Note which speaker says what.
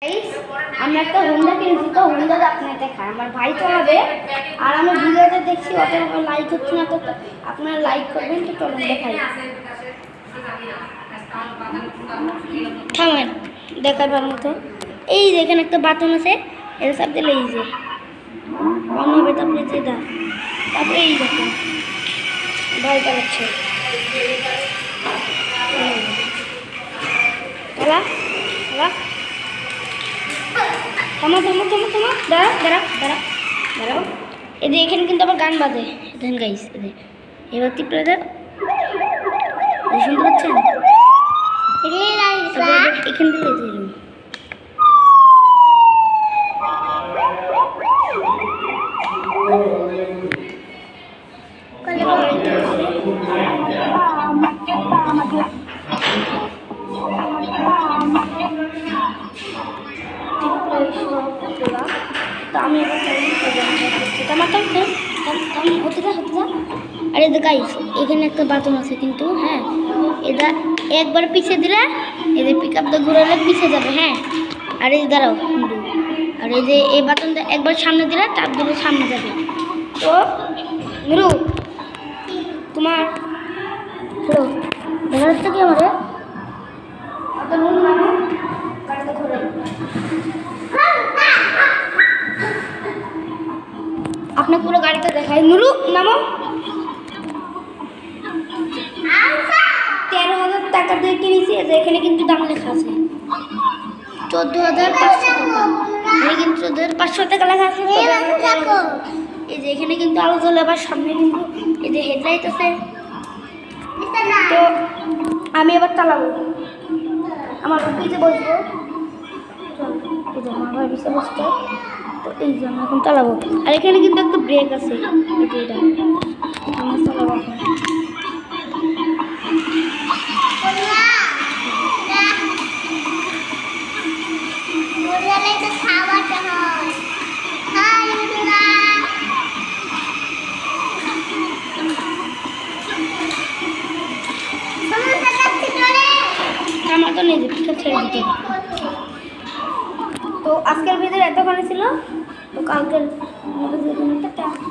Speaker 1: Guys, আমি একটা Honda কিনেছি, তো হোন্ডাটা আপনাদের দেখায়। আমার ভাই চালাবে আর আমি ভিডিওতে দেখছি অত লাইক হচ্ছে না, তো আপনারা লাইক করবেন। তো চলুন দেখাই। থামেন দেখাবার মতো। এই যে এখানে একটা বাটন আছে, এর চাপ দিলে এই যে অন হবে, তারপরে যেটা, তারপরে এই দেখুন ভাই চালাচ্ছে। চালা চালা, থামো থামো থামো থামো, দাঁড়াও দাঁড়াও দাঁড়াও দাঁড়াও। এদের এখানে কিন্তু আবার গান বাজে। দেখেন গাইস, এদের এবার টিপলে দেখ, শুনতে পাচ্ছেন? এখান থেকে আমি আরে গাইস, এখানে একটা বাটন আছে কিন্তু, হ্যাঁ এটা একবার পিছিয়ে দিলে এদের পিক আপটা ঘুরালে পিছিয়ে যাবে, হ্যাঁ। আর এই দাঁড়াও, আর এই যে এই বাটনটা একবার সামনে দিলে চাপ দিলে সামনে যাবে। তো মিরু তোমার হলো দেখা যাচ্ছে কি আমাদের আপনার পুরো গাড়িটা দেখায়। নুরু নামো। 13,000 টাকা দিয়ে কিনেছি। এখানে কিন্তু দাম লেখা আছে 14,500 টাকা। এখানে কিন্তু 14,500 টাকা লেখা আছে। এই যে এখানে কিন্তু আলো জ্বলে, আবার সামনে কিন্তু এই যে হেডলাইট আছে। তো আমি এবার চালাবো, আমার পিছে বসবো, আমার ভাই পিছে বসতে। তো এই যে আমি এখন চালাবো, আর এখানে কিন্তু একটা ব্রেক আছে, এটা আমি চালাবো এখন। আমার তো নেই, ছেড়ে দিতে। তো আজকের ভিডিও এতখানি ছিল। তো কালকের